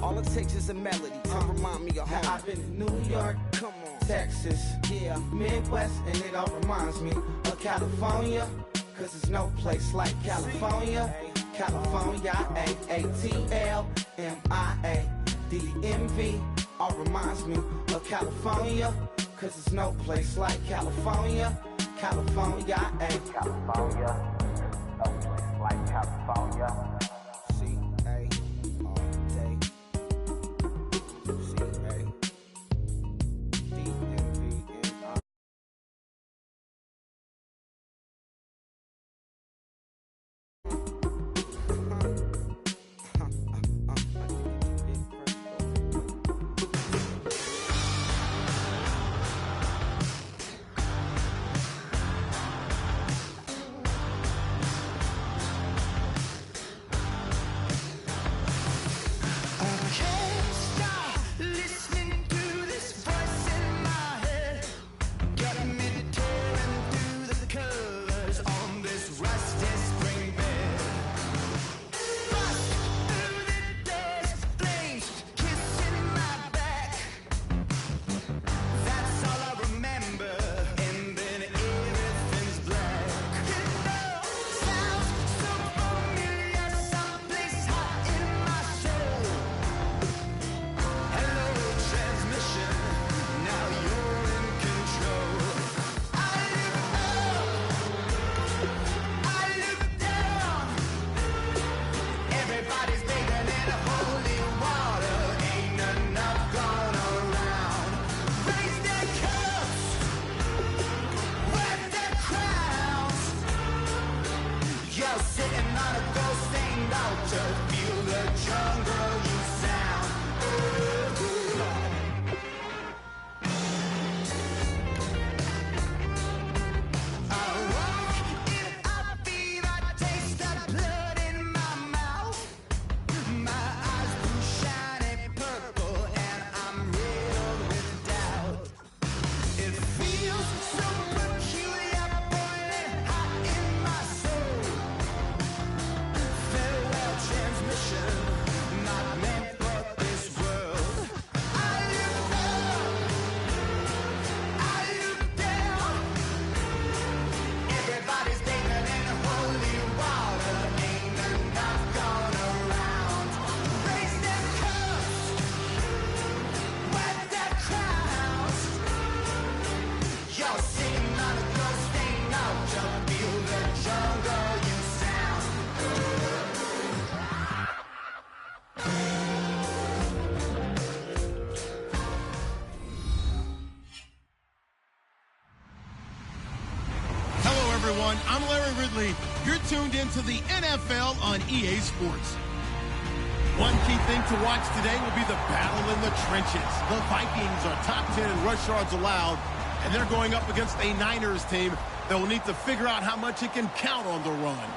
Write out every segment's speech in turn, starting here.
All it takes is a melody to remind me of home. Now I've been to New York, come on, Texas, yeah, Midwest, and it all reminds me of California, cause there's no place like California. California, A-A-T-L-M-I-A-D-M-V, all reminds me of California, cause there's no place like California. California, California, no place like California. C-A all day. C-A-D-M-V-N-I. I'm Larry Ridley. You're tuned into the NFL on EA Sports. One key thing to watch today will be the battle in the trenches. The Vikings are top 10 in rush yards allowed, and they're going up against a Niners team that will need to figure out how much it can count on the run.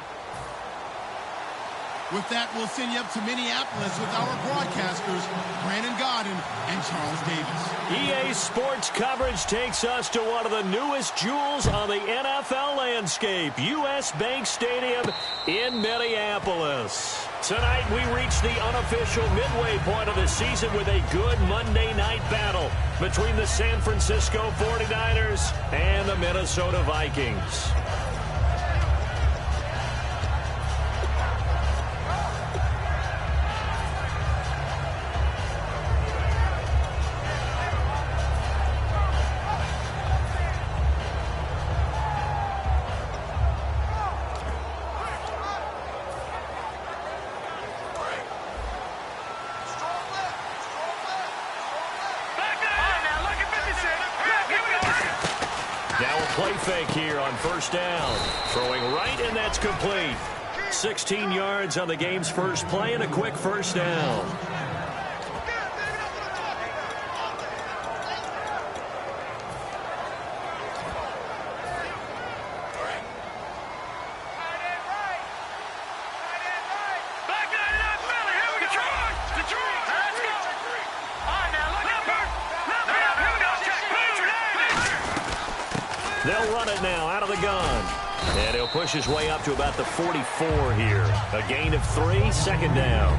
With that, we'll send you up to Minneapolis with our broadcasters, Brandon Godden and Charles Davis. EA Sports coverage takes us to one of the newest jewels on the NFL landscape, U.S. Bank Stadium in Minneapolis. Tonight, we reach the unofficial midway point of the season with a good Monday night battle between the San Francisco 49ers and the Minnesota Vikings. Play fake here on first down. Throwing right, and that's complete. 16 yards on the game's first play and a quick first down. They'll run it now out of the gun. And he'll push his way up to about the 44 here. A gain of 3, second down.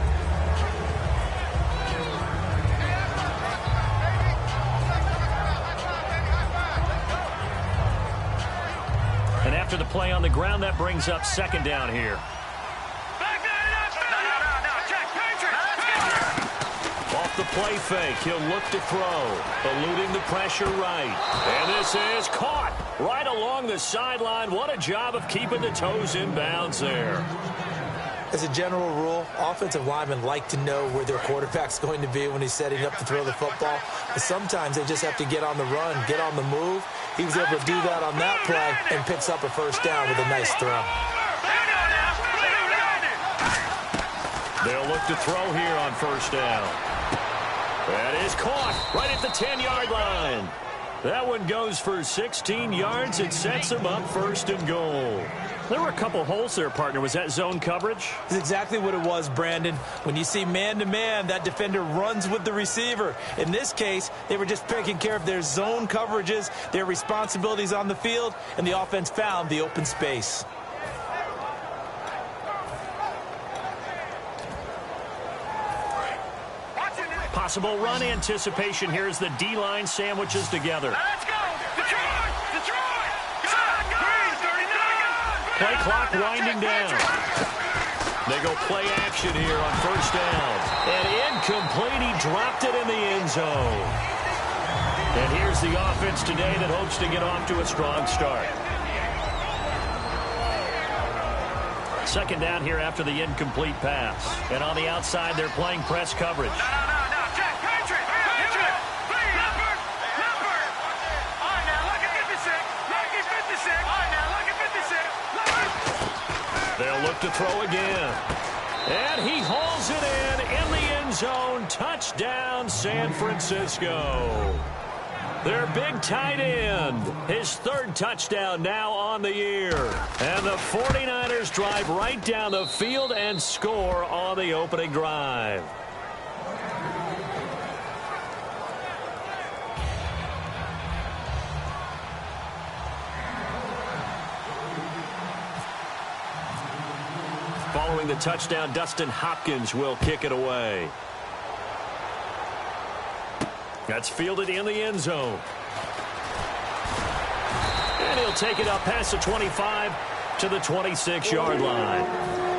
after the play on the ground. That brings up second down here. Off the play fake, he'll look to throw, eluding the pressure right. And this is caught right along the sideline. What a job of keeping the toes in bounds there. As a general rule, offensive linemen like to know where their quarterback's going to be when he's setting up to throw the football. But sometimes they just have to get on the run, get on the move. He was able to do that on that play and picks up a first down with a nice throw. They'll look to throw here on first down. That is caught right at the 10-yard line. That one goes for 16 yards. It sets him up first and goal. There were a couple holes there, partner. Was that zone coverage? That's exactly what it was, Brandon. When you see man-to-man, that defender runs with the receiver. In this case, they were just taking care of their zone coverages, their responsibilities on the field, and the offense found the open space. Possible run anticipation here as the D-line sandwiches together. Let's go! Detroit! Detroit! Play clock winding down. They go play action here on first down. And incomplete. He dropped it in the end zone. And here's the offense today that hopes to get off to a strong start. Second down here after the incomplete pass. And on the outside, they're playing press coverage. They'll look to throw again. And he hauls it in the end zone. Touchdown, San Francisco. Their big tight end. His third touchdown now on the year. And the 49ers drive right down the field and score on the opening drive. Following the touchdown, Dustin Hopkins will kick it away. That's fielded in the end zone. And he'll take it up past the 25 to the 26-yard line.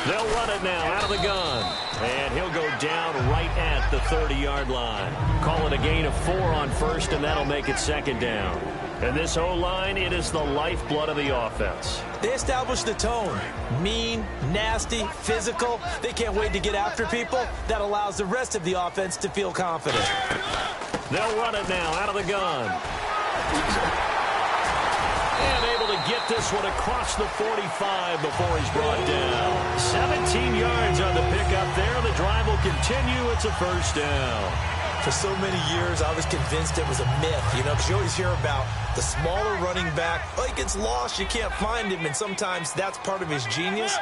They'll run it now out of the gun. And he'll go down right at the 30-yard line. Call it a gain of 4 on first, and that'll make it second down. And this O-line, it is the lifeblood of the offense. They establish the tone. Mean, nasty, physical. They can't wait to get after people. That allows the rest of the offense to feel confident. They'll run it now out of the gun. And able to get this one across the 45 before he's brought down. 17 yards on the pickup there. The drive will continue. It's a first down. For so many years, I was convinced it was a myth, because you always hear about the smaller running back. Oh, he gets lost, you can't find him, and sometimes that's part of his genius.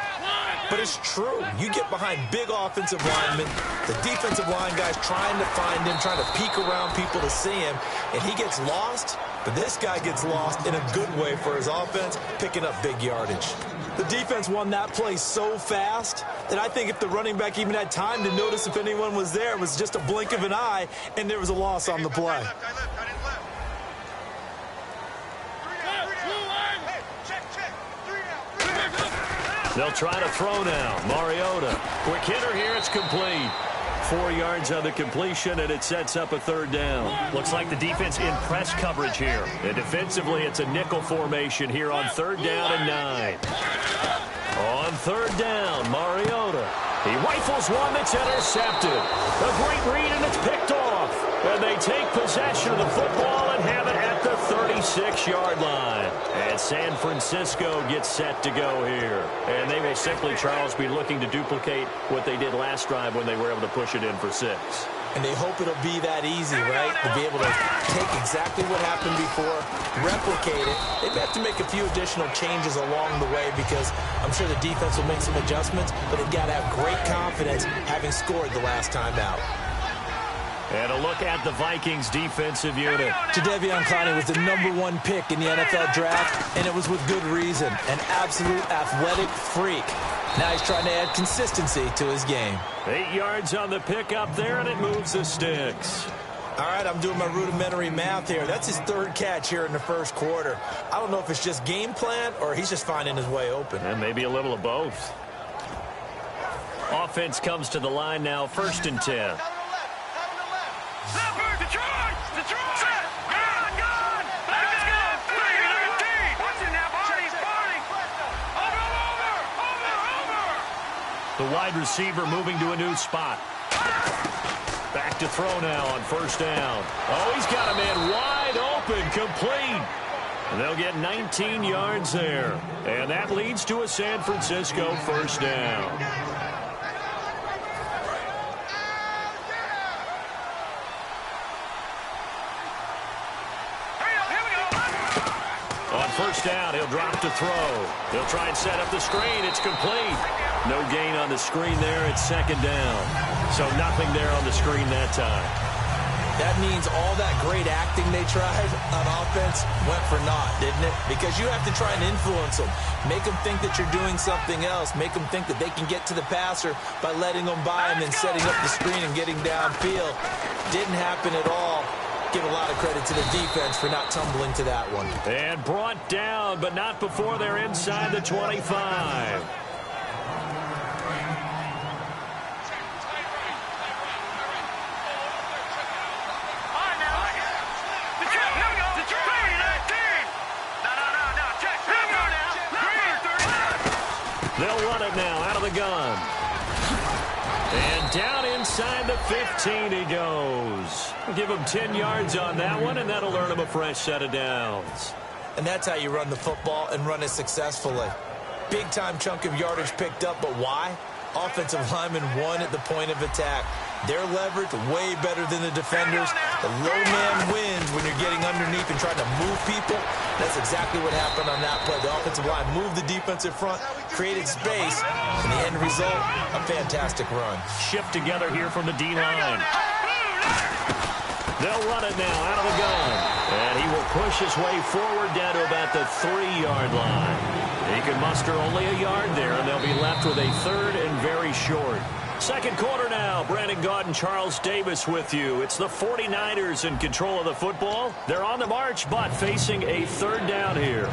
But it's true. You get behind big offensive linemen, the defensive line guys trying to find him, trying to peek around people to see him, and he gets lost. But this guy gets lost in a good way for his offense, picking up big yardage. The defense won that play so fast that I think if the running back even had time to notice if anyone was there, it was just a blink of an eye, and there was a loss on the play. They'll try to throw now. Mariota. Quick hitter here. It's complete. 4 yards on the completion, and it sets up a third down. Looks like the defense in press coverage here. And defensively, it's a nickel formation here on third down and 9. On third down, Mariota. He rifles one that's intercepted. A great read, and it's picked off. And they take possession of the football and have it at the 36-yard line. And San Francisco gets set to go here. And they will simply, Charles, be looking to duplicate what they did last drive when they were able to push it in for 6. And they hope it'll be that easy, right? To be able to take exactly what happened before, replicate it. They may have to make a few additional changes along the way because I'm sure the defense will make some adjustments, but they've got to have great confidence having scored the last time out. And a look at the Vikings defensive unit. Jadeveon Clowney was the #1 pick in the NFL draft, and it was with good reason. An absolute athletic freak. Now he's trying to add consistency to his game. 8 yards on the pickup there, and it moves the sticks. All right, I'm doing my rudimentary math here. That's his 3rd catch here in the first quarter. I don't know if it's just game plan or he's just finding his way open. And maybe a little of both. Offense comes to the line now, 1st and 10. Detroit! Detroit! Set! Gone! Let's go! 3-19! What's in that body? Over! The wide receiver moving to a new spot. Back to throw now on 1st down. Oh, he's got a man wide open, complete. And they'll get 19 yards there. And that leads to a San Francisco 1st down. On 1st down, he'll drop to throw. He'll try and set up the screen. It's complete. No gain on the screen there. It's 2nd down. So nothing there on the screen that time. That means all that great acting they tried on offense went for naught, didn't it? Because you have to try and influence them. Make them think that you're doing something else. Make them think that they can get to the passer by letting them by and then setting up the screen and getting downfield. Didn't happen at all. Give a lot of credit to the defense for not tumbling to that one. And brought down, but not before they're inside the 25. They'll run it now out of the gun. And down inside the 15 he goes. Give him 10 yards on that one, and that'll earn him a fresh set of downs. And that's how you run the football and run it successfully. Big-time chunk of yardage picked up, but why? Offensive linemen won at the point of attack. Their leverage way better than the defenders. The low man wins when you're getting underneath and trying to move people. That's exactly what happened on that play. The offensive line moved the defensive front, created space, and the end result, a fantastic run. Shift together here from the D-line. They'll run it now out of the gun. And he will push his way forward down to about the 3-yard line. He can muster only a yard there, and they'll be left with a 3rd and very short. 2nd quarter now. Brandon Gaudin, Charles Davis with you. It's the 49ers in control of the football. They're on the march, but facing a 3rd down here.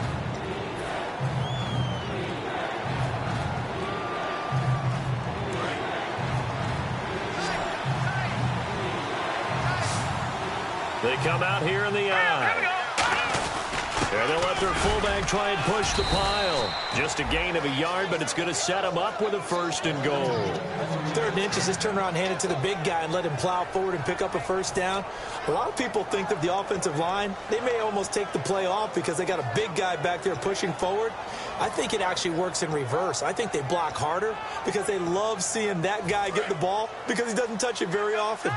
They come out here in the eye. And they'll let their fullback try and push the pile. Just a gain of a yard, but it's going to set them up with a 1st and goal. 3rd and inches, just turn around and hand it to the big guy and let him plow forward and pick up a 1st down. A lot of people think that the offensive line, they may almost take the play off because they got a big guy back there pushing forward. I think it actually works in reverse. I think they block harder because they love seeing that guy get the ball because he doesn't touch it very often.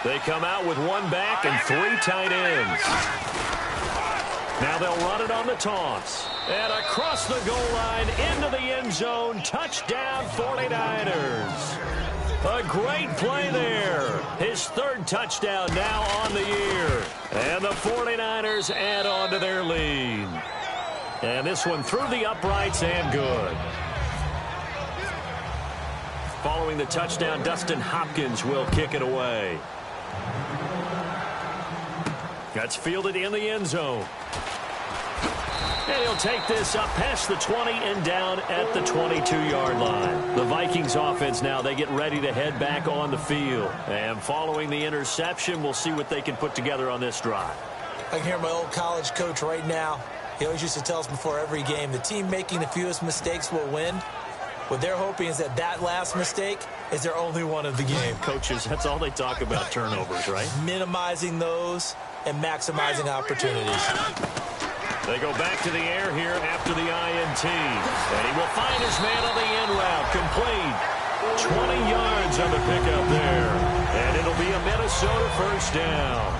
They come out with 1 back and 3 tight ends. Now they'll run it on the toss. And across the goal line into the end zone. Touchdown 49ers. A great play there. His 3rd touchdown now on the year. And the 49ers add on to their lead. And this one through the uprights and good. Following the touchdown, Dustin Hopkins will kick it away. That's fielded in the end zone. And he'll take this up past the 20 and down at the 22-yard line. The Vikings offense now, they get ready to head back on the field. And following the interception, we'll see what they can put together on this drive. I can hear my old college coach right now. He always used to tell us before every game, the team making the fewest mistakes will win. What they're hoping is that that last mistake is their only one of the game. Coaches, that's all they talk about, turnovers, right? Minimizing those and maximizing opportunities. They go back to the air here after the INT. And he will find his man on the end route. Complete. 20 yards on the pickup there. And it'll be a Minnesota first down.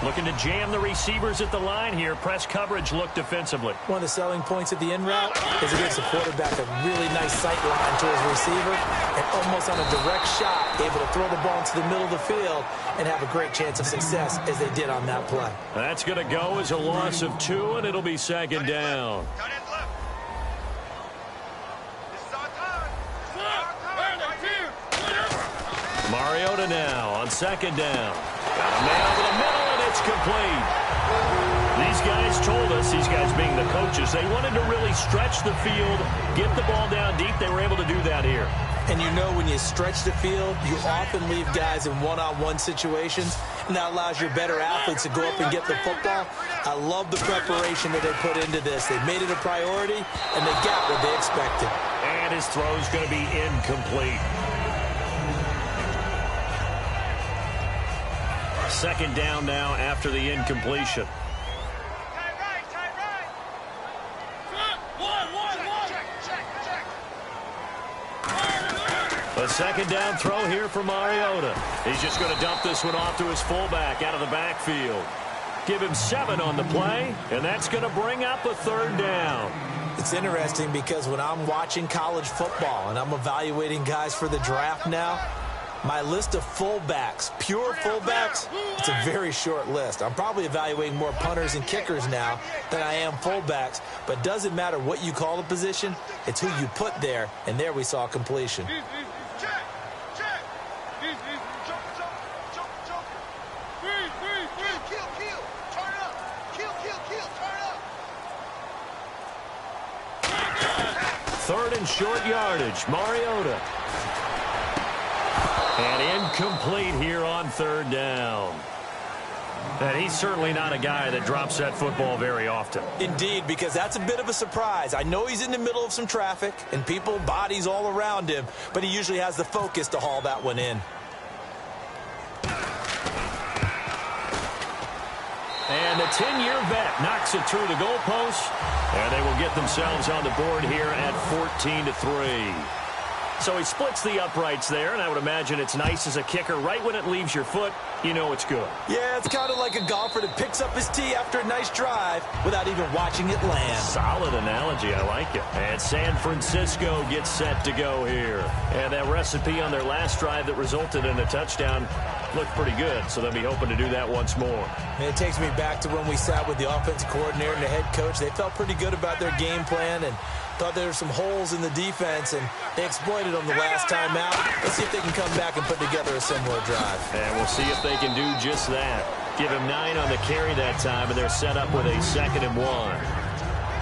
Looking to jam the receivers at the line here. Press coverage look defensively. One of the selling points of the in route is it gives the quarterback a really nice sight line to his receiver and almost on a direct shot able to throw the ball into the middle of the field and have a great chance of success as they did on that play. That's going to go as a loss of 2, and it'll be second down. Mariota now on second down. Got a man over the middle, and it's complete. These guys told us, these guys being the coaches, they wanted to really stretch the field, get the ball down deep. They were able to do that here. And you know when you stretch the field, you often leave guys in one-on-one situations, and that allows your better athletes to go up and get the football. I love the preparation that they put into this. They made it a priority, and they got what they expected. And his throw's going to be incomplete. Second down now after the incompletion. A second down throw here for Mariota. He's just going to dump this one off to his fullback out of the backfield. Give him 7 on the play, and that's going to bring up a third down. It's interesting because when I'm watching college football and I'm evaluating guys for the draft now, my list of fullbacks, pure fullbacks, it's a very short list. I'm probably evaluating more punters and kickers now than I am fullbacks, but it doesn't matter what you call the position, it's who you put there, and there we saw completion. Third and short yardage, Mariota. And incomplete here on third down. And he's certainly not a guy that drops that football very often. Indeed, because that's a bit of a surprise. I know he's in the middle of some traffic and people, bodies all around him, but he usually has the focus to haul that one in. And the 10-year vet knocks it through the goalpost, and they will get themselves on the board here at 14-3. So he splits the uprights there, and I would imagine it's nice as a kicker. Right when it leaves your foot, you know it's good. Yeah, it's kind of like a golfer that picks up his tee after a nice drive without even watching it land. Solid analogy. I like it. And San Francisco gets set to go here. And that recipe on their last drive that resulted in a touchdown looked pretty good, so they'll be hoping to do that once more. And it takes me back to when we sat with the offensive coordinator and the head coach. They felt pretty good about their game plan and thought there were some holes in the defense, and they exploited them the last time out. Let's see if they can come back and put together a similar drive. And we'll see if they can do just that. Give him 9 on the carry that time, and they're set up with a 2nd and 1.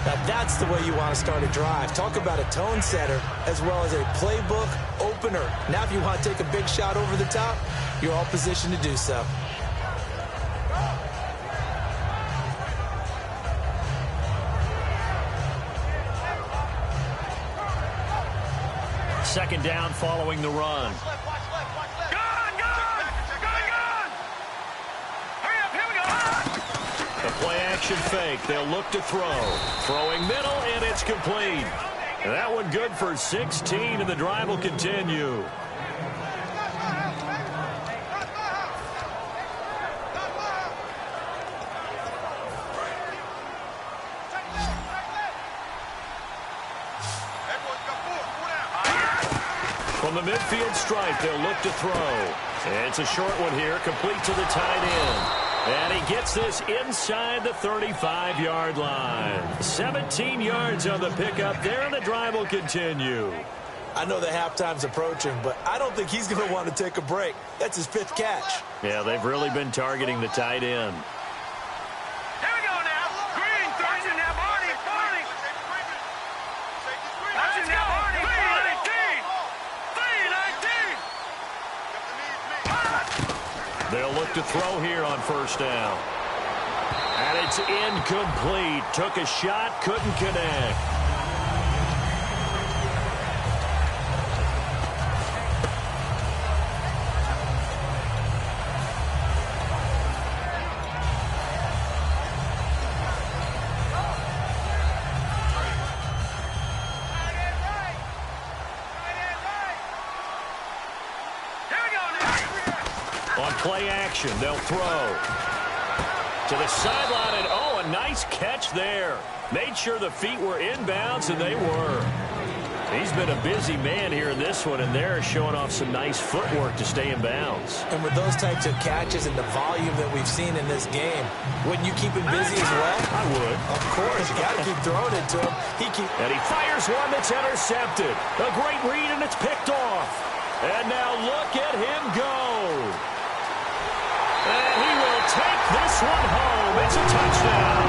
Now that's the way you want to start a drive. Talk about a tone setter as well as a playbook opener. Now if you want to take a big shot over the top, you're all positioned to do so. Second down following the run. The play action fake. They'll look to throw. Throwing middle, and it's complete. And that one good for 16, and the drive will continue. From the midfield stripe, they'll look to throw. And it's a short one here, complete to the tight end. And he gets this inside the 35-yard line. 17 yards on the pickup there, and the drive will continue. I know the halftime's approaching, but I don't think he's going to want to take a break. That's his 5th catch. Yeah, they've really been targeting the tight end. Here we go now. Green, watching now, Barney. Watching now, Barney. 3-19. They'll look to throw here on first down. And it's incomplete. Took a shot, couldn't connect. play action. They'll throw to the sideline, and oh, a nice catch there. Made sure the feet were inbounds, and they were. He's been a busy man here in this one, and they're showing off some nice footwork to stay in bounds. And with those types of catches and the volume that we've seen in this game, wouldn't you keep him busy as well? I would. Of course. You got to keep throwing it to him. And he fires one that's intercepted. A great read, and it's picked off. And now look at him go. And he will take this one home. It's a touchdown.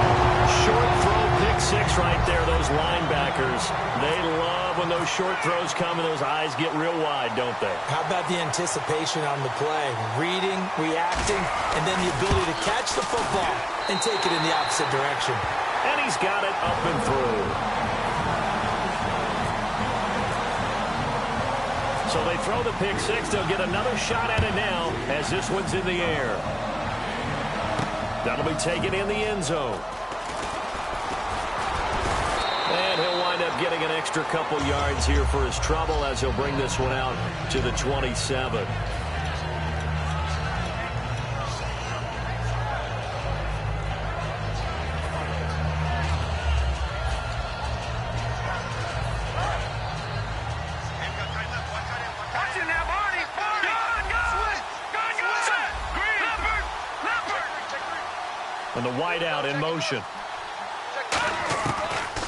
Short throw, pick six right there. Those linebackers, they love when those short throws come and those eyes get real wide, don't they? How about the anticipation on the play? Reading, reacting, and then the ability to catch the football and take it in the opposite direction. And he's got it up and through. So they throw the pick six. They'll get another shot at it now as this one's in the air. That'll be taken in the end zone. And he'll wind up getting an extra couple yards here for his trouble as he'll bring this one out to the 27. And the wideout in motion.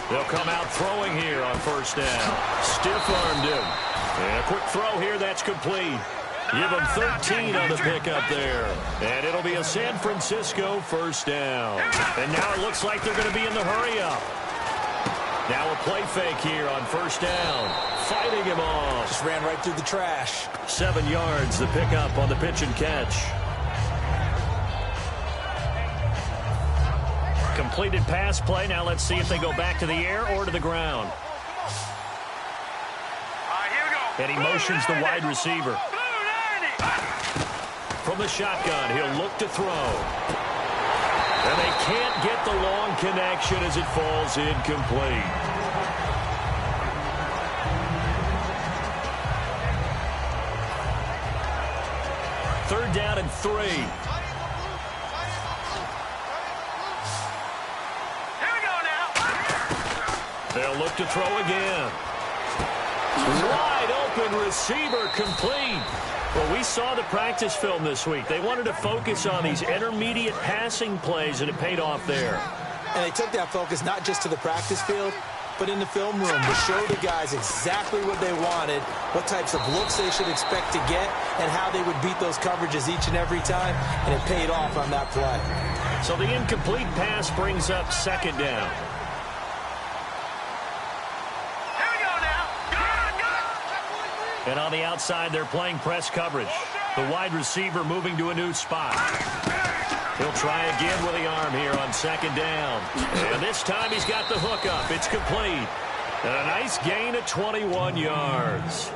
They'll come out throwing here on first down. Stiff-armed him. And a quick throw here that's complete. Give him 13 on the pickup there. And it'll be a San Francisco first down. And now it looks like they're going to be in the hurry-up. Now a play fake here on first down. Fighting him off. Just ran right through the trash. 7 yards, the pickup on the pitch and catch. Completed pass play. Now let's see if they go back to the air or to the ground. And he motions the wide receiver. From the shotgun, he'll look to throw. And they can't get the long connection as it falls incomplete. Third down and 3. They'll look to throw again. Wide open receiver complete. Well, we saw the practice film this week. They wanted to focus on these intermediate passing plays, and it paid off there. And they took that focus not just to the practice field, but in the film room to show the guys exactly what they wanted, what types of looks they should expect to get, and how they would beat those coverages each and every time, and it paid off on that play. So the incomplete pass brings up second down. And on the outside, they're playing press coverage. The wide receiver moving to a new spot. He'll try again with the arm here on second down. And this time he's got the hook up. It's complete. And a nice gain of 21 yards.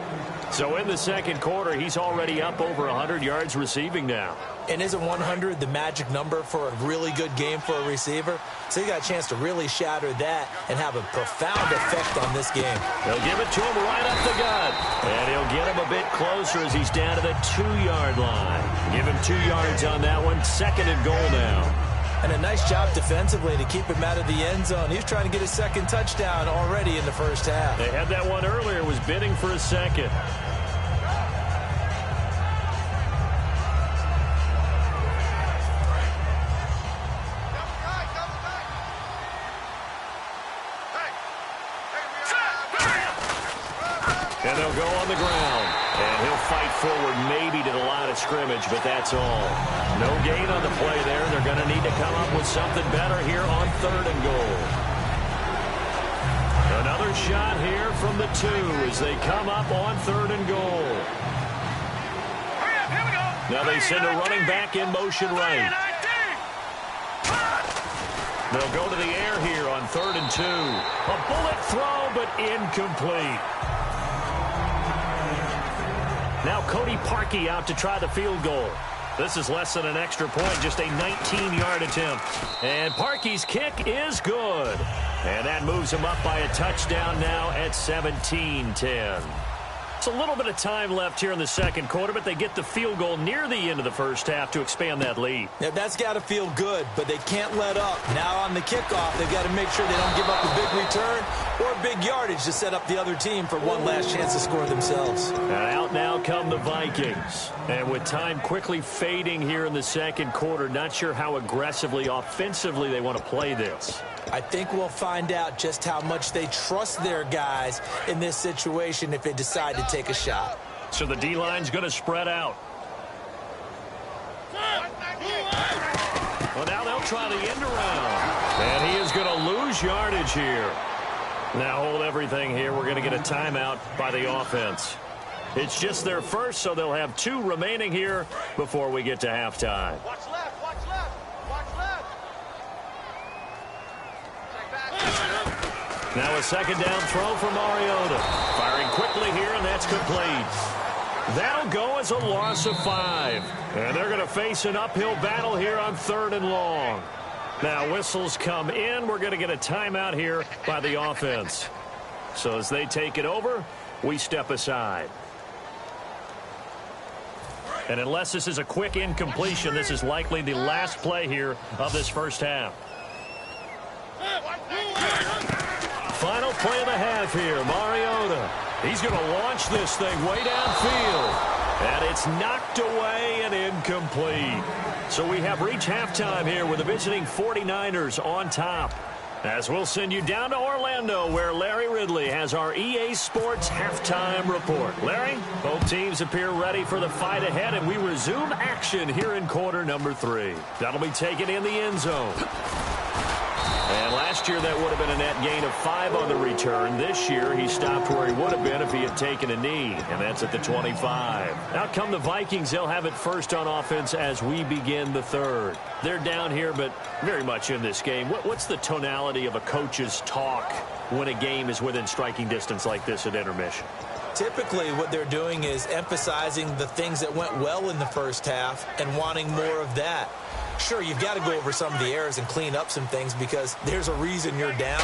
So in the second quarter, he's already up over 100 yards receiving now. And isn't 100 the magic number for a really good game for a receiver? So he got a chance to really shatter that and have a profound effect on this game. They'll give it to him right up the gut. And he'll get him a bit closer as he's down to the 2-yard line. Give him 2 yards on that one. Second and goal now. And a nice job defensively to keep him out of the end zone. He was trying to get his second touchdown already in the first half. They had that one earlier, was bidding for a second. And they'll go on the ground. And he'll fight forward maybe to the line of scrimmage, but that's all. No gain on the play there. They're going to need to come up with something better here on third and goal. Another shot here from the 2 as they come up on third and goal. Now they send a running back in motion right. They'll go to the air here on third and 2. A bullet throw, but incomplete. Now Cody Parkey out to try the field goal. This is less than an extra point, just a 19-yard attempt. And Parkey's kick is good. And that moves him up by a touchdown now at 17-10. It's a little bit of time left here in the second quarter, but they get the field goal near the end of the first half to expand that lead. Yeah, that's got to feel good, but they can't let up. Now on the kickoff, they've got to make sure they don't give up a big return or big yardage to set up the other team for one last chance to score themselves. And out now come the Vikings. And with time quickly fading here in the second quarter, not sure how aggressively, offensively they want to play this. I think we'll find out just how much they trust their guys in this situation if they decide to take a shot. So the D-line's going to spread out. Well, now they'll try the end around. And he is going to lose yardage here. Now hold everything here. We're going to get a timeout by the offense. It's just their first, so they'll have 2 remaining here before we get to halftime. Watch left, watch left, watch left. Now a second down throw for Mariota. Firing quickly here, and that's complete. That'll go as a loss of 5. And they're going to face an uphill battle here on 3rd and long. Now whistles come in. We're going to get a timeout here by the offense. So as they take it over, we step aside. And unless this is a quick incompletion, this is likely the last play here of this first half. Final play of the half here, Mariota. He's going to launch this thing way downfield. And it's knocked away and incomplete. So we have reached halftime here with the visiting 49ers on top. As we'll send you down to Orlando, where Larry Ridley has our EA Sports halftime report. Larry, both teams appear ready for the fight ahead, and we resume action here in quarter number 3. That'll be taken in the end zone. And last year, that would have been a net gain of 5 on the return. This year, he stopped where he would have been if he had taken a knee, and that's at the 25. Out come the Vikings. They'll have it first on offense as we begin the third. They're down here, but very much in this game. What's the tonality of a coach's talk when a game is within striking distance like this at intermission? Typically, what they're doing is emphasizing the things that went well in the first half and wanting more of that. Sure, you've got to go over some of the errors and clean up some things because there's a reason you're down.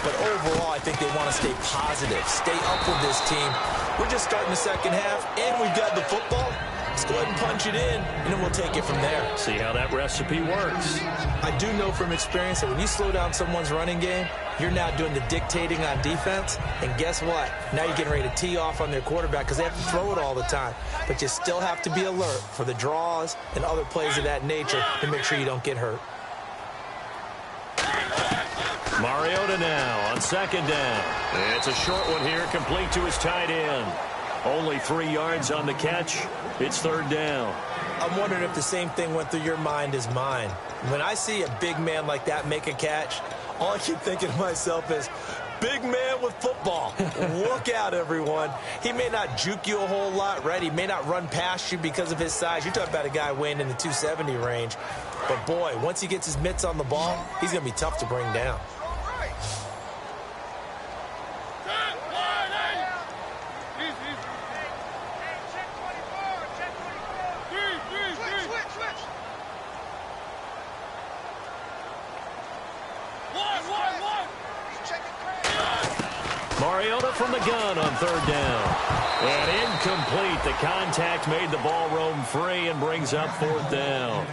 But overall, I think they want to stay positive, stay up with this team. We're just starting the second half, and we've got the football. Let's go ahead and punch it in, and then we'll take it from there. See how that recipe works. I do know from experience that when you slow down someone's running game, you're now doing the dictating on defense. And guess what? Now you're getting ready to tee off on their quarterback because they have to throw it all the time. But you still have to be alert for the draws and other plays of that nature to make sure you don't get hurt. Mariota now on second down. It's a short one here, complete to his tight end. Only 3 yards on the catch. It's third down. I'm wondering if the same thing went through your mind as mine. When I see a big man like that make a catch, all I keep thinking to myself is, big man with football. Look out, everyone. He may not juke you a whole lot, right? He may not run past you because of his size. You're talking about a guy weighing in the 270 range. But, boy, once he gets his mitts on the ball, he's going to be tough to bring down. Mariota from the gun on third down. And incomplete. The contact made the ball roam free and brings up fourth down.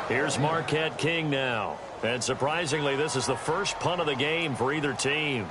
Here's Marquette King now. And surprisingly, this is the first punt of the game for either team.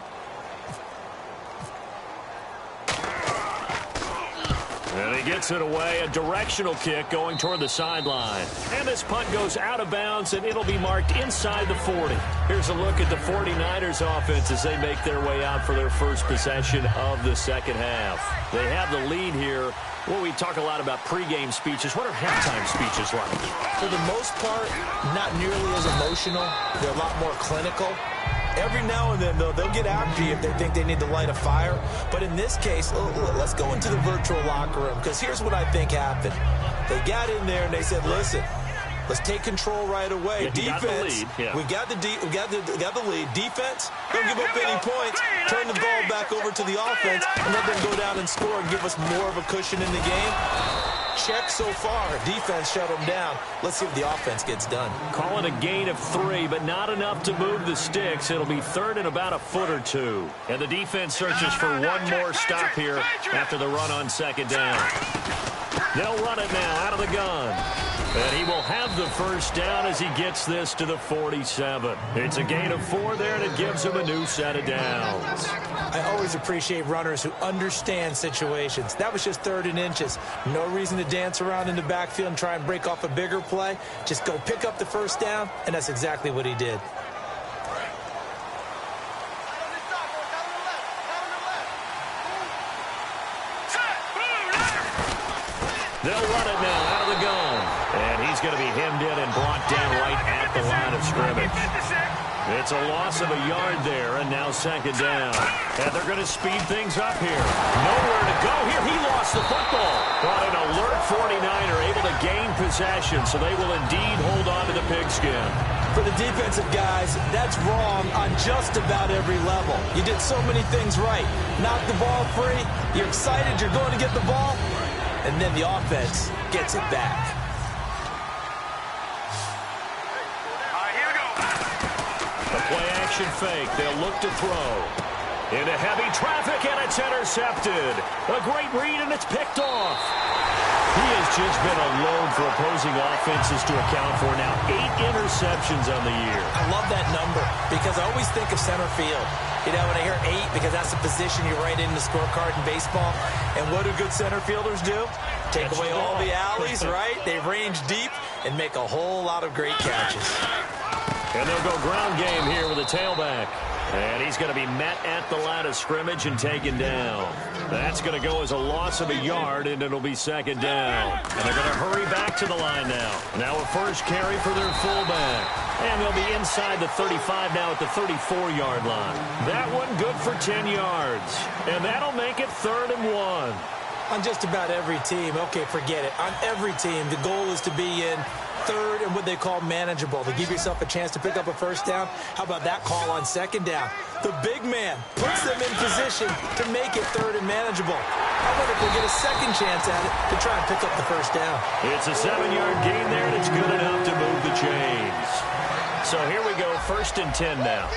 And he gets it away, a directional kick going toward the sideline. And this punt goes out of bounds, and it'll be marked inside the 40. Here's a look at the 49ers offense as they make their way out for their first possession of the second half. They have the lead here. Well, we talk a lot about pregame speeches. What are halftime speeches like? For the most part, not nearly as emotional. They're a lot more clinical. Every now and then, though, they'll get after you if they think they need to light a fire. But in this case, let's go into the virtual locker room, because here's what I think happened. They got in there and they said, listen, let's take control right away. Yeah, defense, we got the lead. Defense, don't give up any points. Turn the ball back over to the offense and let them go down and score and give us more of a cushion in the game. check so far. Defense shut them down. Let's see if the offense gets done. Calling a gain of 3, but not enough to move the sticks. It'll be third and about a foot or two. And the defense searches for one more stop here after the run on second down. They'll run it now out of the gun. And he will have the first down as he gets this to the 47. It's a gain of 4 there, and it gives him a new set of downs. I always appreciate runners who understand situations. That was just 3rd and inches. No reason to dance around in the backfield and try and break off a bigger play. Just go pick up the first down, and that's exactly what he did. They'll run it now out of the gun. And he's going to be hemmed in and brought down right at the line of scrimmage. It's a loss of a yard there, and now second down. And they're going to speed things up here. Nowhere to go here. He lost the football. But an alert 49er able to gain possession, so they will indeed hold on to the pigskin. For the defensive guys, that's wrong on just about every level. You did so many things right. Knock the ball free. You're excited you're going to get the ball. And then the offense gets it back. The play-action fake. They'll look to throw. Into heavy traffic, and it's intercepted. A great read, and it's picked off. He has just been a load for opposing offenses to account for now. 8 interceptions on the year. I love that number because I always think of center field. You know, when I hear 8, because that's the position you write in the scorecard in baseball. And what do good center fielders do? Take away all the alleys, right? They range deep and make a whole lot of great catches. And they'll go ground game here with a tailback. And he's going to be met at the line of scrimmage and taken down. That's going to go as a loss of a yard, and it'll be second down. And they're going to hurry back to the line now. Now a first carry for their fullback. And they'll be inside the 35 now at the 34-yard line. That one good for 10 yards. And that'll make it 3rd and 1. On just about every team, okay, forget it. On every team, the goal is to be in 3rd and what they call manageable, to give yourself a chance to pick up a first down. How about that call on second down? The big man puts them in position to make it 3rd and manageable. How about if they get a second chance at it to try and pick up the first down? It's a 7-yard gain there, and it's good enough to move the chains. So here we go, 1st and 10 now.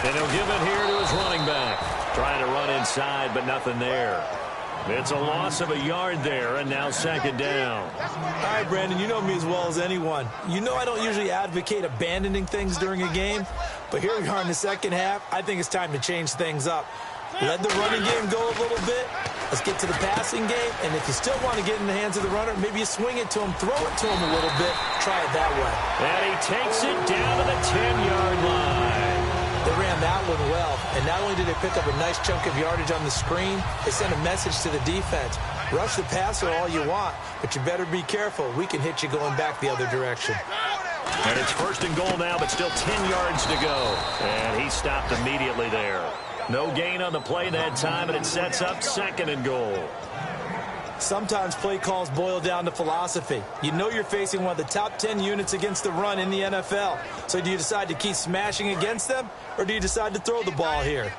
And he'll give it here to his running back. Trying to run inside, but nothing there. It's a loss of a yard there, and now second down. All right, Brandon, you know me as well as anyone. You know I don't usually advocate abandoning things during a game, but here we are in the second half. I think it's time to change things up. Let the running game go a little bit. Let's get to the passing game, and if you still want to get in the hands of the runner, maybe you swing it to him, throw it to him a little bit, try it that way. And he takes it down to the 10-yard line. They ran that one well, and not only did they pick up a nice chunk of yardage on the screen, they sent a message to the defense. Rush the passer all you want, but you better be careful. We can hit you going back the other direction. And it's 1st and goal now, but still 10 yards to go. And he stopped immediately there. No gain on the play that time, and it sets up 2nd and goal. Sometimes play calls boil down to philosophy. You know you're facing one of the top 10 units against the run in the NFL. So do you decide to keep smashing against them, or do you decide to throw the ball here?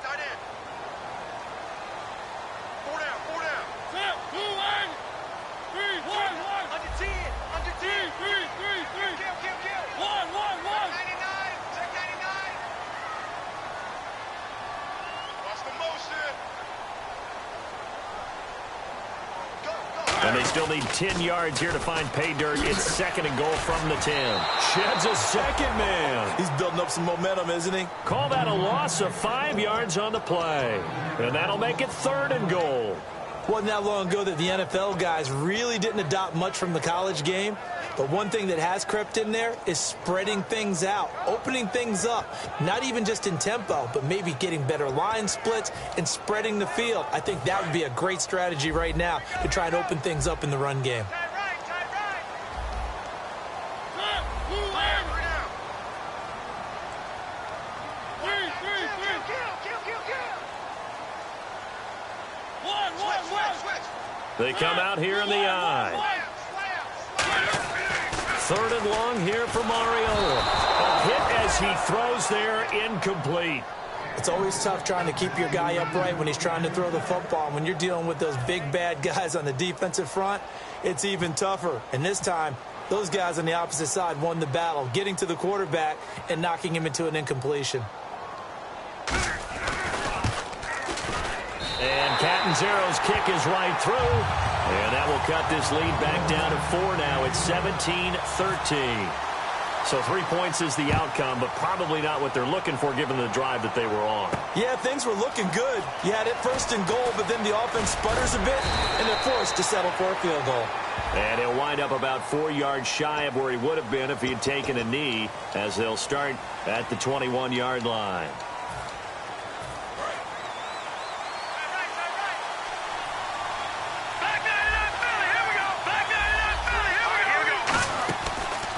And they still need 10 yards here to find pay dirt. It's 2nd and goal from the 10. Sheds a second man. He's building up some momentum, isn't he? Call that a loss of 5 yards on the play. And that'll make it 3rd and goal. Wasn't that long ago that the NFL guys really didn't adopt much from the college game. But one thing that has crept in there is spreading things out, opening things up, not even just in tempo, but maybe getting better line splits and spreading the field. I think that would be a great strategy right now to try and open things up in the run game. They come out here in the eye. 3rd and long here for Mario. A hit as he throws there, incomplete. It's always tough trying to keep your guy upright when he's trying to throw the football. And when you're dealing with those big, bad guys on the defensive front, it's even tougher. And this time, those guys on the opposite side won the battle, getting to the quarterback and knocking him into an incompletion. And Catanzaro's kick is right through. And that will cut this lead back down to 4 now. It's 17-13. So 3 points is the outcome, but probably not what they're looking for given the drive that they were on. Yeah, things were looking good. You had it 1st and goal, but then the offense sputters a bit, and they're forced to settle for a field goal. And he'll wind up about 4 yards shy of where he would have been if he had taken a knee, as they'll start at the 21-yard line.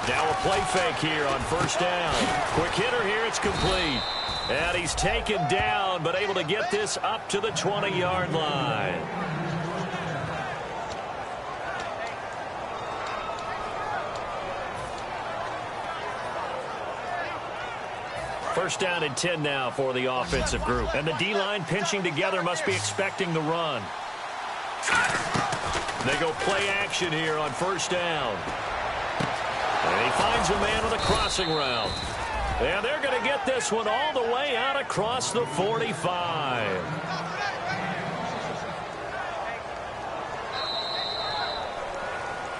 Now a play fake here on 1st down. Quick hitter here, it's complete. And he's taken down, but able to get this up to the 20-yard line. First down and 10 now for the offensive group. And the D-line pinching together must be expecting the run. They go play action here on 1st down. And he finds a man with a crossing route. And they're going to get this one all the way out across the 45.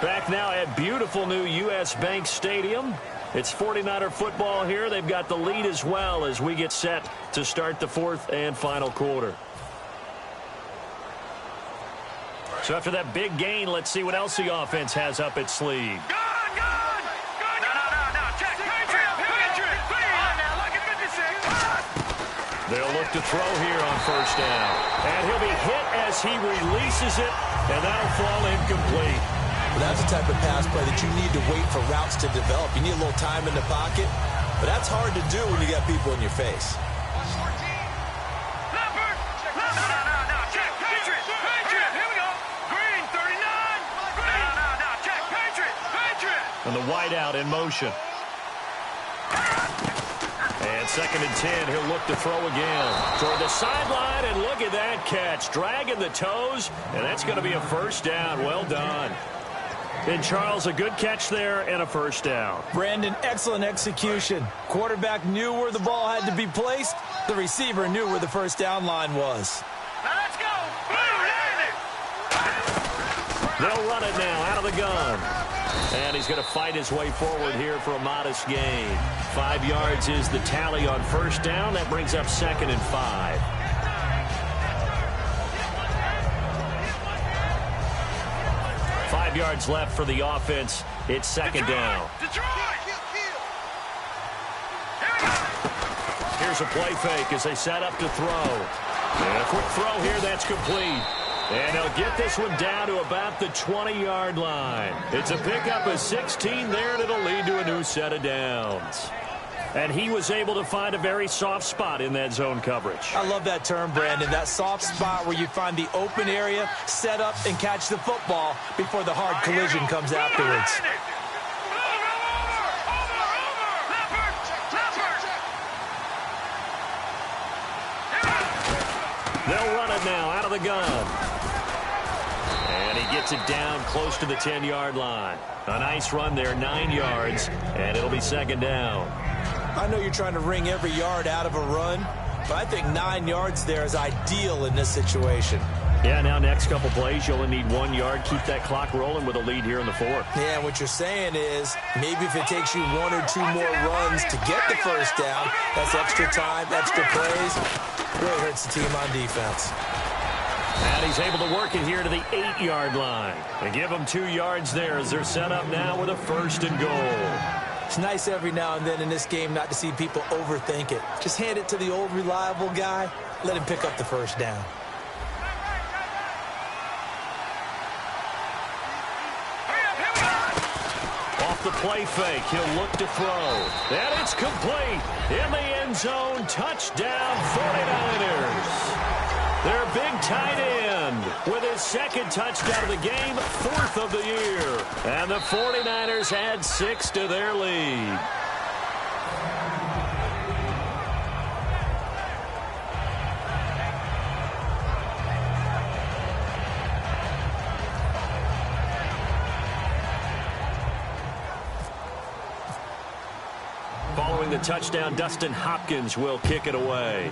Back now at beautiful new U.S. Bank Stadium. It's 49er football here. They've got the lead as well as we get set to start the 4th and final quarter. So after that big gain, let's see what else the offense has up its sleeve. They'll look to throw here on 1st down. And he'll be hit as he releases it, and that'll fall incomplete. Well, that's the type of pass play that you need to wait for routes to develop. You need a little time in the pocket, but that's hard to do when you got people in your face. And the wideout in motion. And 2nd and 10, he'll look to throw again. Toward the sideline, and look at that catch. Dragging the toes, and that's going to be a 1st down. Well done. And Charles, a good catch there and a 1st down. Brandon, excellent execution. Quarterback knew where the ball had to be placed. The receiver knew where the 1st down line was. Let's go. They'll run it now out of the gun. And he's going to fight his way forward here for a modest gain. 5 yards is the tally on 1st down. That brings up 2nd and 5. Yards left for the offense. It's 2nd down. Here's a play fake as they set up to throw. And a quick throw here, that's complete. And they'll get this one down to about the 20-yard line. It's a pickup of 16 there, and it'll lead to a new set of downs. And he was able to find a very soft spot in that zone coverage. I love that term, Brandon. That soft spot where you find the open area, set up, and catch the football before the hard collision comes afterwards. They'll run it now out of the gun. And he gets it down close to the 10-yard line. A nice run there, 9 yards, and it'll be 2nd down. I know you're trying to wring every yard out of a run, but I think 9 yards there is ideal in this situation. Yeah, now next couple plays, you only need 1 yard. Keep that clock rolling with a lead here in the 4th. Yeah, what you're saying is maybe if it takes you 1 or 2 more runs to get the 1st down, that's extra time, extra plays. Really hurts the team on defense. And he's able to work it here to the 8-yard line. And give them 2 yards there as they're set up now with a 1st and goal. It's nice every now and then in this game not to see people overthink it. Just hand it to the old reliable guy. Let him pick up the 1st down. Off the play fake, he'll look to throw. And it's complete. In the end zone, touchdown 49ers. Their big tight end with his 2nd touchdown of the game, 4th of the year. And the 49ers add 6 to their lead. throwing the touchdown. Dustin Hopkins will kick it away.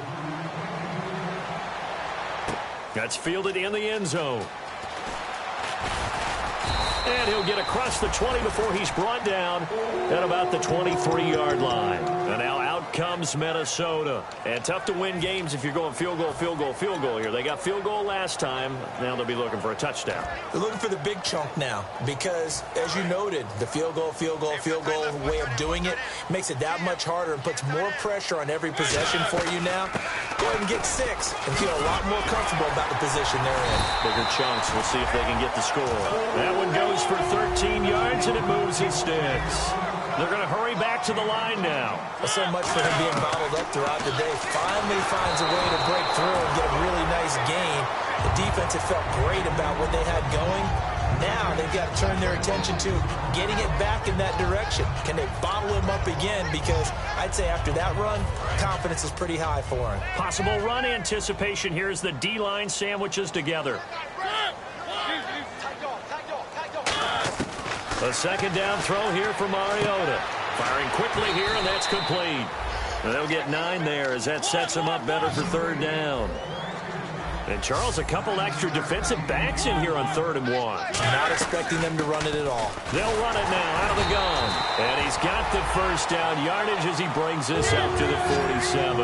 That's fielded in the end zone. And he'll get across the 20 before he's brought down at about the 23-yard line. And now out comes Minnesota. And tough to win games if you're going field goal, field goal, field goal here. They got field goal last time. Now they'll be looking for a touchdown. They're looking for the big chunk now because, as you noted, the field goal way of doing it makes it that much harder and puts more pressure on every possession for you now. Go ahead and get 6 and feel a lot more comfortable about the position they're in. Bigger chunks. We'll see if they can get the score. That one goes for 13 yards, and it moves his sticks. They're going to hurry back to the line now. So much for him being bottled up throughout the day. Finally finds a way to break through and get a really nice gain. The defense had felt great about what they had going. Now they've got to turn their attention to getting it back in that direction. Can they bottle him up again? Because I'd say after that run, confidence is pretty high for him. Possible run anticipation here as the D-line sandwiches together. A second down throw here for Mariota. Firing quickly here, and that's complete. And they'll get 9 there as that sets them up better for third down. And, Charles, a couple extra defensive backs in here on 3rd and 1. Not expecting them to run it at all. They'll run it now out of the gun. And he's got the first down yardage as he brings this up to the 47.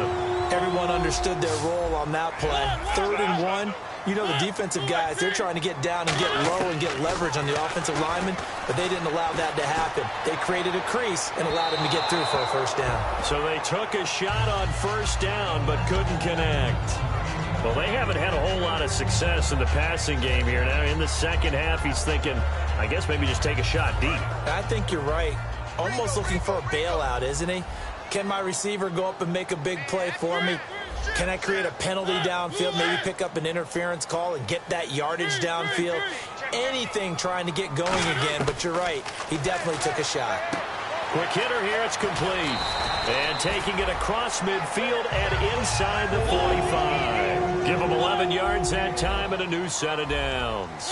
Everyone understood their role on that play. 3rd and 1. You know, the defensive guys, they're trying to get down and get low and get leverage on the offensive lineman, but they didn't allow that to happen. They created a crease and allowed him to get through for a first down. So they took a shot on first down but couldn't connect. Well, they haven't had a whole lot of success in the passing game here. Now, in the second half, he's thinking, I guess maybe just take a shot deep. I think you're right. Almost looking for a bailout, isn't he? Can my receiver go up and make a big play for me? Can I create a penalty downfield, maybe pick up an interference call and get that yardage downfield? Anything trying to get going again, but you're right. He definitely took a shot. Quick hitter here, it's complete. And taking it across midfield and inside the 45. Give him 11 yards that time and a new set of downs.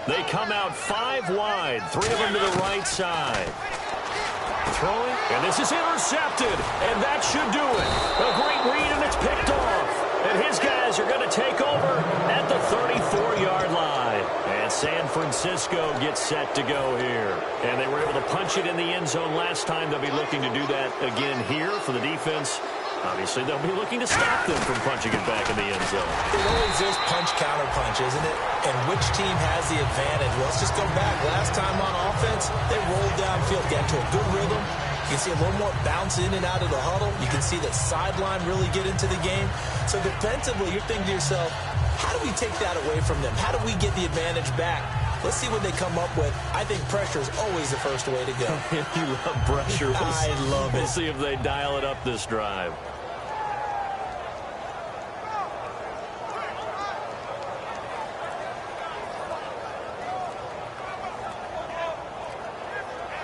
They come out 5 wide, 3 of them to the right side. Throwing, and this is intercepted, and that should do it. A great read, and it's picked off. And his guys are going to take over at the 34-yard line. And San Francisco gets set to go here. And they were able to punch it in the end zone last time. They'll be looking to do that again here for the defense. Obviously, they'll be looking to stop them from punching it back in the end zone. It always is punch-counter-punch, isn't it? And which team has the advantage? Well, let's just go back. Last time on offense, they rolled downfield, got into a good rhythm. You can see a little more bounce in and out of the huddle. You can see the sideline really get into the game. So defensively, you're thinking to yourself, how do we take that away from them? How do we get the advantage back? Let's see what they come up with. I think pressure is always the first way to go. You love pressure. I love it. We'll see if they dial it up this drive.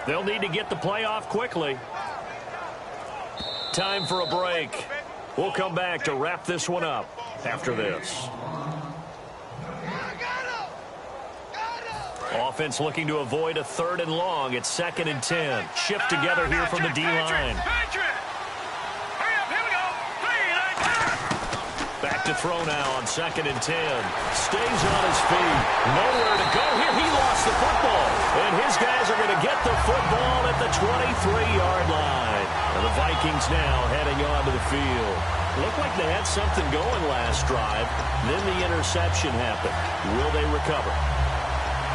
They'll need to get the play off quickly. Time for a break. We'll come back to wrap this one up after this. Offense looking to avoid a 3rd and long. It's 2nd and 10. Shift together here from the D-line. Back to throw now on 2nd and 10. Stays on his feet. Nowhere to go here. He lost the football. And his guys are going to get the football at the 23-yard line. And the Vikings now heading onto the field. Looked like they had something going last drive. Then the interception happened. Will they recover?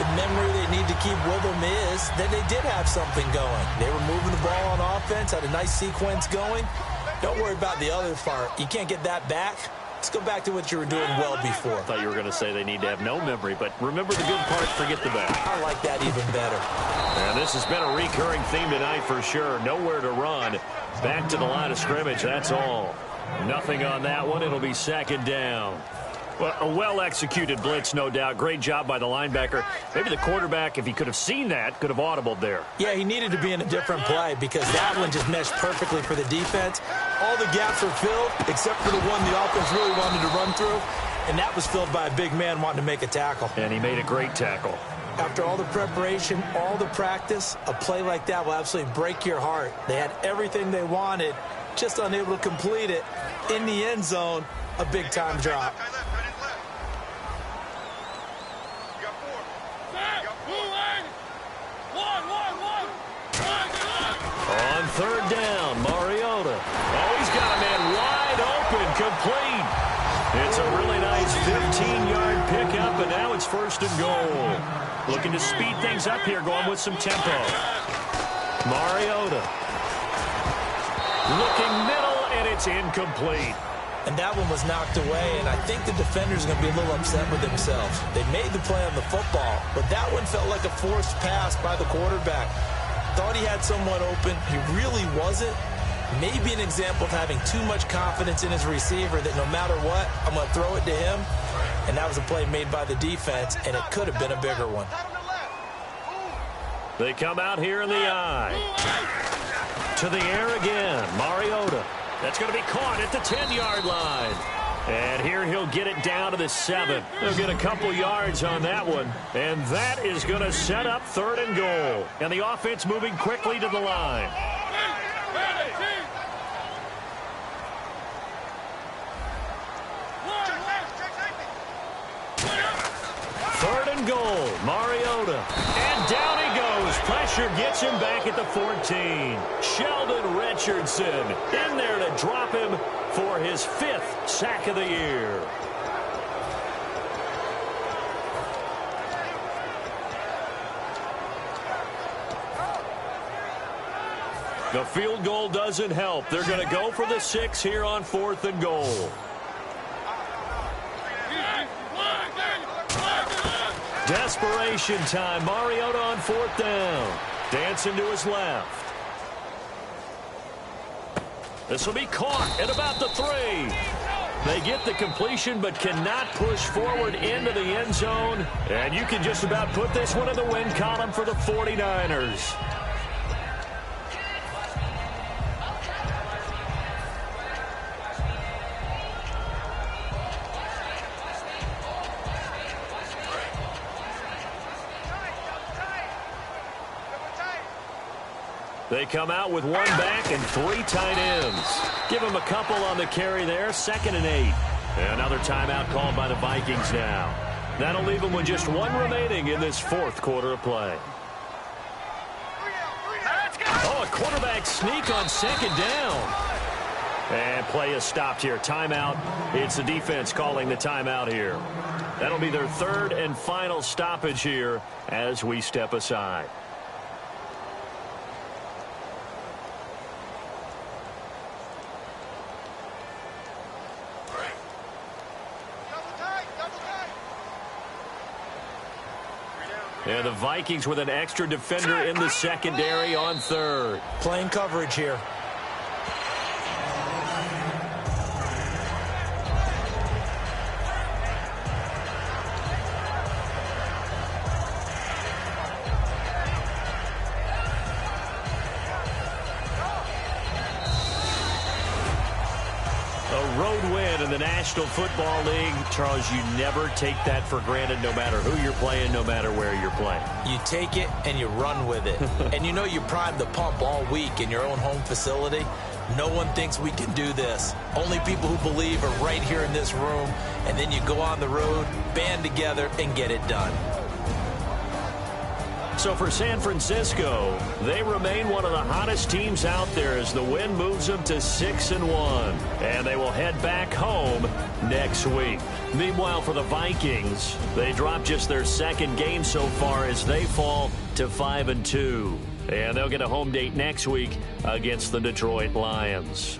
The memory they need to keep with them is that they did have something going. They were moving the ball on offense, had a nice sequence going. Don't worry about the other part. You can't get that back. Let's go back to what you were doing well before. I thought you were going to say they need to have no memory, but remember the good part, forget the bad. I like that even better. And this has been a recurring theme tonight for sure. Nowhere to run. Back to the line of scrimmage, that's all. Nothing on that one. It'll be 2nd down. Well, a well-executed blitz, no doubt. Great job by the linebacker. Maybe the quarterback, if he could have seen that, could have audibled there. Yeah, he needed to be in a different play because that one just meshed perfectly for the defense. All the gaps were filled except for the one the offense really wanted to run through, and that was filled by a big man wanting to make a tackle. And he made a great tackle. After all the preparation, all the practice, a play like that will absolutely break your heart. They had everything they wanted, just unable to complete it. In the end zone, a big-time drop. On third down, Mariota. Oh, he's got a man wide open, complete. It's a really nice 15-yard pickup, and now it's first and goal. Looking to speed things up here, going with some tempo. Mariota. Looking middle, and it's incomplete. And that one was knocked away, and I think the defender's going to be a little upset with themselves. They made the play on the football, but that one felt like a forced pass by the quarterback. Thought he had someone open. He really wasn't. Maybe an example of having too much confidence in his receiver that no matter what, I'm going to throw it to him. And that was a play made by the defense, and it could have been a bigger one. They come out here in the eye. To the air again, Mariota. That's going to be caught at the 10-yard line. And here he'll get it down to the 7. He'll get a couple yards on that one. And that is going to set up third and goal. And the offense moving quickly to the line. Third and goal, Mariota. And down he goes. Pressure gets him back at the 14. Sheldon Richardson in there to drop him for his 5th sack of the year. The field goal doesn't help. They're going to go for the 6 here on 4th and goal. Desperation time. Mariota on 4th down. Dancing to his left. This will be caught at about the 3. They get the completion but cannot push forward into the end zone. And you can just about put this one in the win column for the 49ers. They come out with 1 back and 3 tight ends. Give them a couple on the carry there. 2nd and 8. Another timeout called by the Vikings now. That'll leave them with just 1 remaining in this 4th quarter of play. Oh, a quarterback sneak on 2nd down. And play is stopped here. Timeout. It's the defense calling the timeout here. That'll be their 3rd and final stoppage here as we step aside. And the Vikings with an extra defender in the secondary on 3rd. Playing coverage here. A road win in the National Football League. Charles, you never take that for granted no matter who you're playing, no matter where you're playing. You take it and you run with it. And you know you primed the pump all week in your own home facility. No one thinks we can do this. Only people who believe are right here in this room. And then you go on the road, band together, and get it done. So for San Francisco, they remain one of the hottest teams out there as the win moves them to 6-1. And they will head back home next week. Meanwhile, for the Vikings, they drop just their 2nd game so far as they fall to 5-2. And they'll get a home date next week against the Detroit Lions.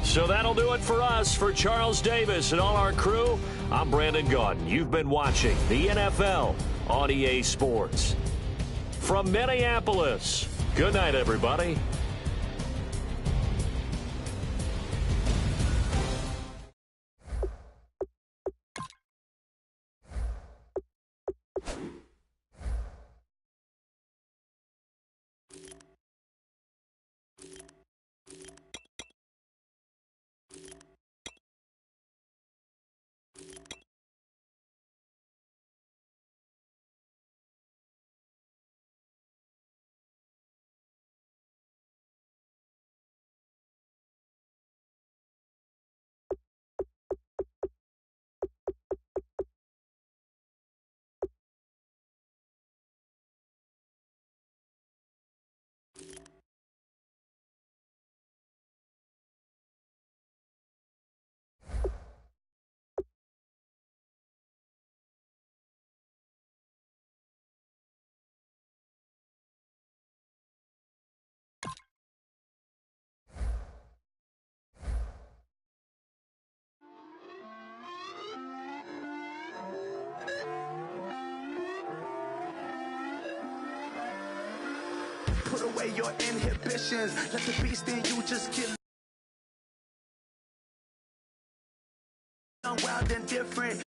So that'll do it for us. For Charles Davis and all our crew, I'm Brandon Gaudin. You've been watching the NFL on EA Sports. From Minneapolis, good night, everybody. away your inhibitions. Let the beast in you just get wild and different.